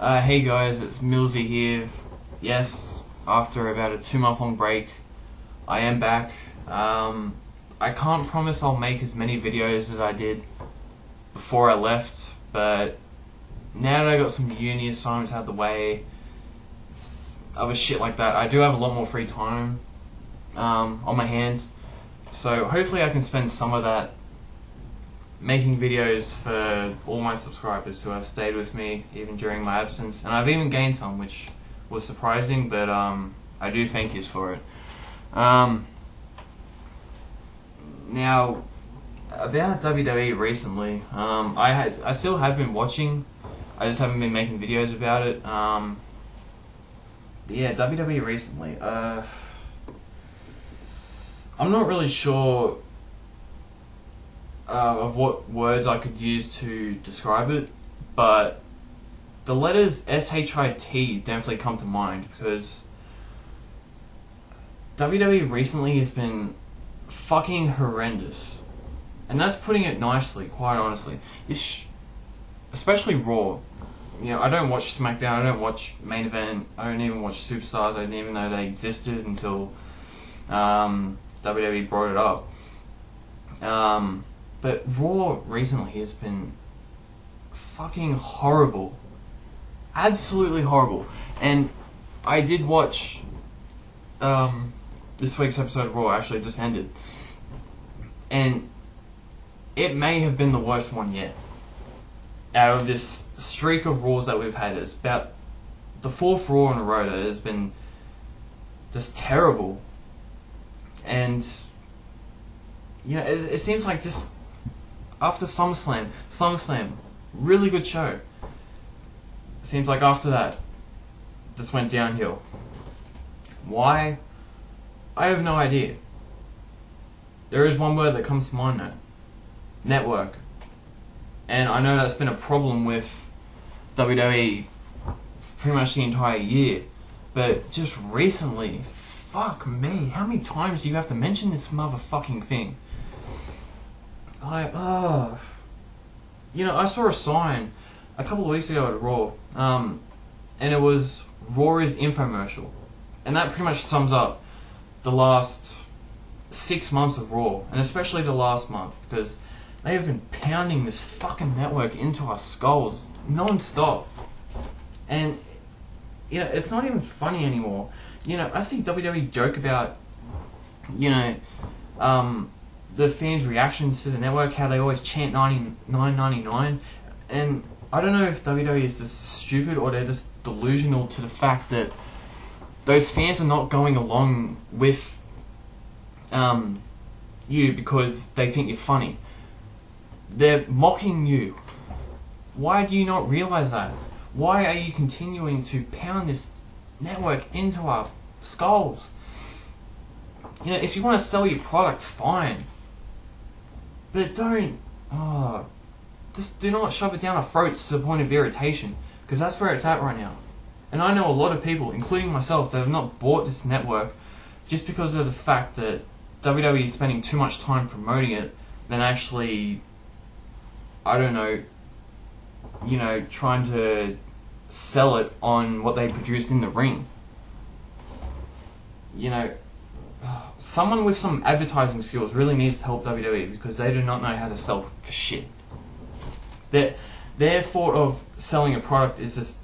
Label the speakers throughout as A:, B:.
A: Hey guys, it's Millsy here. Yes, after about a 2-month long break, I am back. I can't promise I'll make as many videos as I did before I left, but now that I got some uni assignments out of the way, other shit like that, I do have a lot more free time on my hands. So hopefully I can spend some of that making videos for all my subscribers who have stayed with me even during my absence, and I've even gained some, which was surprising, but I do thank yous for it. Now, about WWE recently, I still have been watching, I just haven't been making videos about it. But yeah, WWE recently, I'm not really sure of what words I could use to describe it, but the letters SHIT definitely come to mind, because WWE recently has been fucking horrendous, and that's putting it nicely, quite honestly. Especially Raw. You know, I don't watch SmackDown, I don't watch Main Event, I don't even watch Superstars, I didn't even know they existed until WWE brought it up. But Raw recently has been fucking horrible. Absolutely horrible. And I did watch this week's episode of Raw, actually just ended. And it may have been the worst one yet. Out of this streak of Raws that we've had, it's about the 4th Raw in a row that has been just terrible. And you know, it seems like just after SummerSlam, really good show. Seems like after that, this went downhill. Why? I have no idea. There is one word that comes to mind though. Network. And I know that's been a problem with WWE pretty much the entire year. But just recently, fuck me, how many times do you have to mention this motherfucking thing? Like, you know, I saw a sign a couple of weeks ago at Raw, and it was Raw is infomercial, and that pretty much sums up the last 6 months of Raw, and especially the last month, because they have been pounding this fucking network into our skulls non-stop, and you know, it's not even funny anymore. You know, I see WWE joke about, you know, the fans' reactions to the network, how they always chant $99.99, and I don't know if WWE is just stupid or they're just delusional to the fact that those fans are not going along with you because they think you're funny. They're mocking you. Why do you not realize that? Why are you continuing to pound this network into our skulls? You know, if you want to sell your product, fine. But don't, just do not shove it down our throats to the point of irritation, because that's where it's at right now. And I know a lot of people, including myself, that have not bought this network just because of the fact that WWE is spending too much time promoting it than actually, I don't know, you know, trying to sell it on what they produced in the ring. You know, someone with some advertising skills really needs to help WWE, because they do not know how to sell for shit. Their thought of selling a product is just,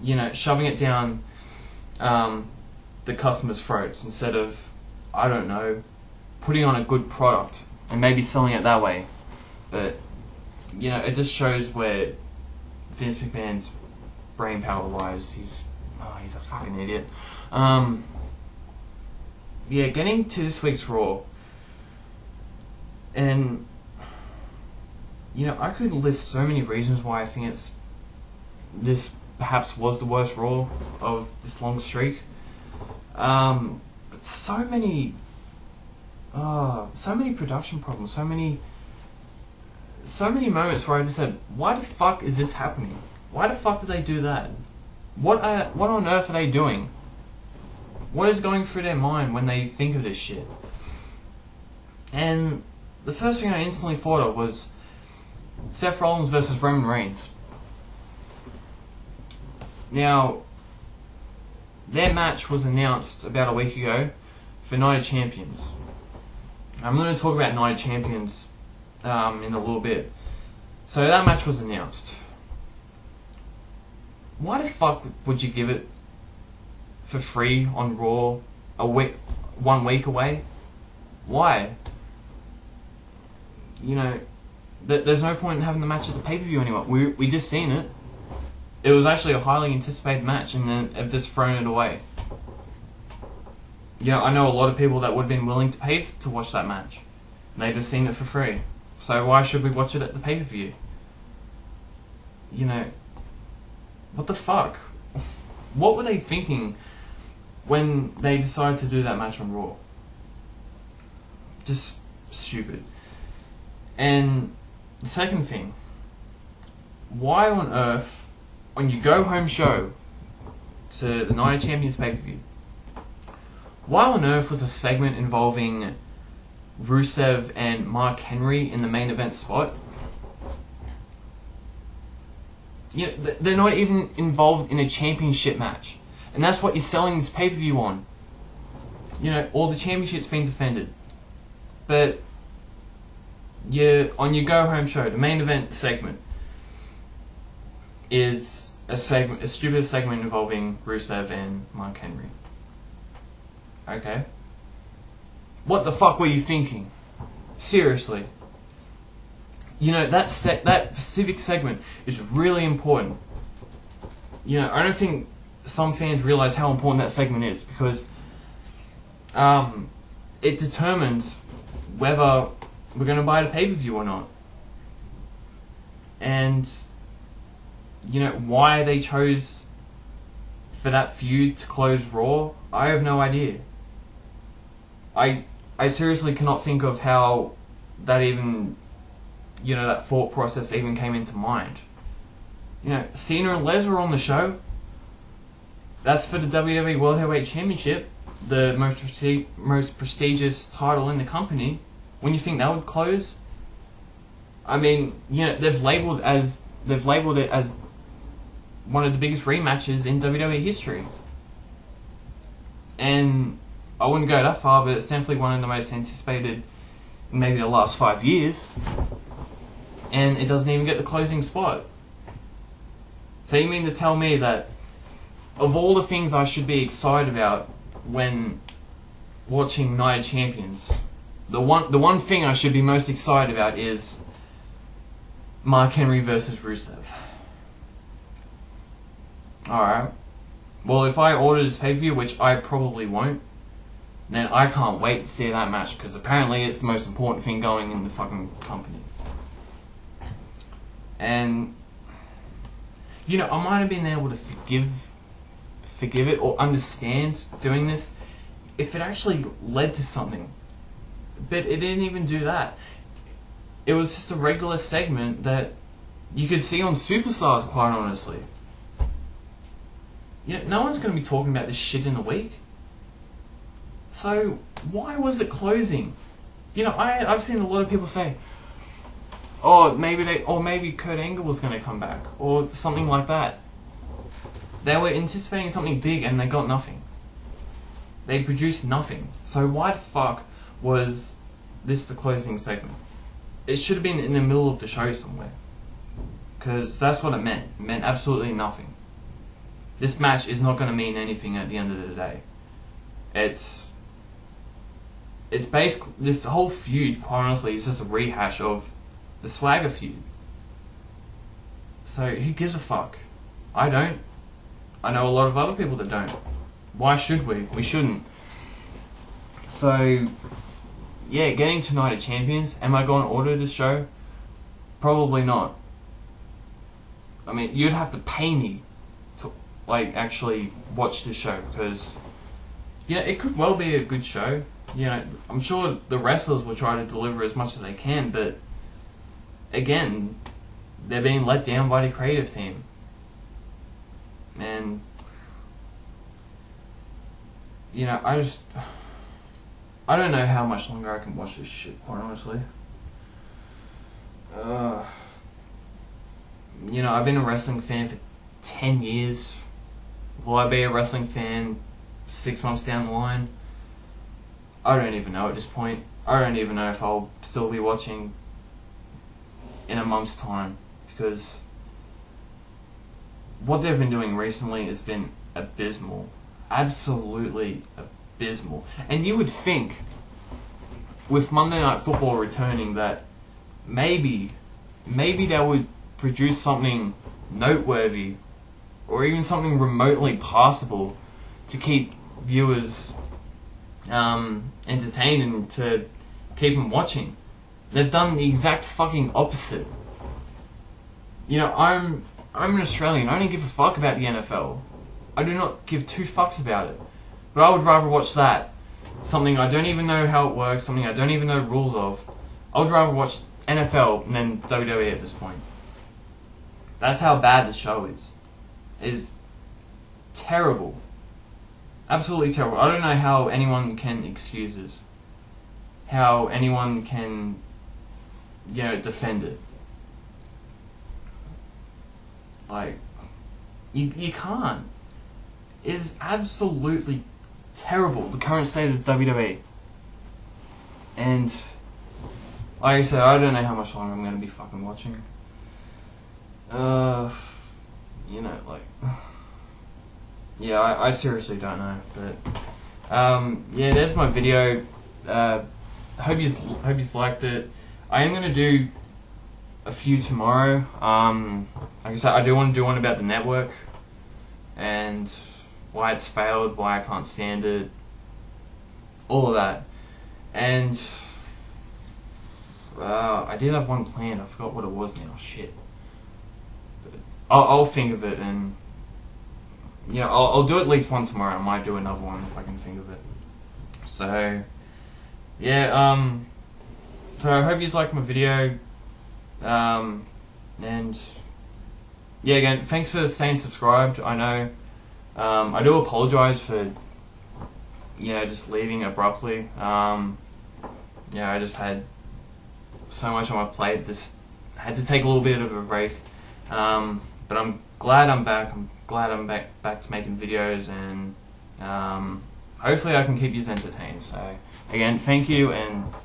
A: you know, shoving it down the customer's throats instead of, I don't know, putting on a good product and maybe selling it that way. But, you know, it just shows where Vince McMahon's brain power lies. He's a fucking idiot. Yeah, getting to this week's Raw, and you know, I could list so many reasons why I think this perhaps was the worst Raw of this long streak. But so many production problems, so many moments where I just said, why the fuck is this happening? Why the fuck did they do that? What on earth are they doing? What is going through their mind when they think of this shit? And the first thing I instantly thought of was Seth Rollins versus Roman Reigns. Now, their match was announced about a week ago for Night of Champions. I'm going to talk about Night of Champions in a little bit. So that match was announced. Why the fuck would you give it for free on Raw 1 week away? Why? You know, there's no point in having the match at the pay-per-view anymore. We just seen it. It was actually a highly anticipated match, and then they've just thrown it away. You know, I know a lot of people that would have been willing to pay to watch that match. They just seen it for free. So why should we watch it at the pay-per-view? You know, what the fuck? What were they thinking when they decided to do that match on Raw? Just stupid. And the second thing, why on earth, when you go home show to the Night of Champions pay-per-view, why on earth was a segment involving Rusev and Mark Henry in the main event spot? You know, they're not even involved in a championship match. And that's what you're selling this pay-per-view on. You know, all the championships being defended. But on your go-home show, the main event segment is a stupid segment involving Rusev and Mark Henry. Okay. What the fuck were you thinking? Seriously. You know, that specific segment is really important. You know, I don't think some fans realize how important that segment is, because it determines whether we're going to buy the pay-per-view or not. And, you know, why they chose for that feud to close Raw, I have no idea. I seriously cannot think of how that even, you know, that thought process even came into mind. You know, Cena and Les were on the show. That's for the WWE World Heavyweight Championship, the most prestigious title in the company. When you think that would close? I mean, you know, they've labeled it as one of the biggest rematches in WWE history. And I wouldn't go that far, but it's definitely one of the most anticipated in maybe the last 5 years. And it doesn't even get the closing spot. So you mean to tell me that of all the things I should be excited about when watching Night of Champions, the one thing I should be most excited about is Mark Henry versus Rusev. Alright. Well, if I order this pay-per-view, which I probably won't, then I can't wait to see that match, because apparently it's the most important thing going in the fucking company. And, you know, I might have been able to forgive it or understand doing this if it actually led to something. But it didn't even do that. It was just a regular segment that you could see on Superstars, quite honestly. You know, no one's going to be talking about this shit in a week. So, why was it closing? You know, I've seen a lot of people say, oh, maybe Kurt Angle was going to come back, or something like that. They were anticipating something big and they got nothing. They produced nothing. So why the fuck was this the closing segment? It should have been in the middle of the show somewhere. Because that's what it meant. It meant absolutely nothing. This match is not going to mean anything at the end of the day. It's basically, this whole feud, quite honestly, is just a rehash of the Swagger feud. So who gives a fuck? I don't. I know a lot of other people that don't. Why should we? We shouldn't. So, yeah, getting to Night of Champions, am I going to order this show? Probably not. I mean, you'd have to pay me to, like, actually watch this show, because, you know, it could well be a good show. You know, I'm sure the wrestlers will try to deliver as much as they can, but, again, they're being let down by the creative team. And, you know, I don't know how much longer I can watch this shit, quite honestly. You know, I've been a wrestling fan for 10 years. Will I be a wrestling fan 6 months down the line? I don't even know at this point. I don't even know if I'll still be watching in a month's time, because what they've been doing recently has been abysmal. Absolutely abysmal. And you would think, with Monday Night Football returning, that maybe they would produce something noteworthy, or even something remotely passable, to keep viewers entertained and to keep them watching. They've done the exact fucking opposite. You know, I'm an Australian. I don't give a fuck about the NFL. I do not give two fucks about it. But I would rather watch that, something I don't even know how it works, something I don't even know the rules of. I would rather watch NFL than WWE at this point. That's how bad the show is. It is terrible. Absolutely terrible. I don't know how anyone can excuse it. How anyone can, defend it. Like, you can't. It is absolutely terrible, the current state of WWE. And, like I said, I don't know how much longer I'm going to be fucking watching. Yeah, I seriously don't know, but, yeah, there's my video. Hope you liked it. I am going to do a few tomorrow. Like I said, I do want to do one about the network, and why it's failed, why I can't stand it, all of that. And, I did have one planned, I forgot what it was now, shit. I'll think of it, and I'll do at least one tomorrow. I might do another one if I can think of it. So yeah, so I hope you liked my video, and yeah, again, thanks for staying subscribed. I know, I do apologize for just leaving abruptly. I just had so much on my plate, just had to take a little bit of a break. But I'm glad I'm back. I'm glad I'm back to making videos, and hopefully I can keep you entertained. So again, thank you, and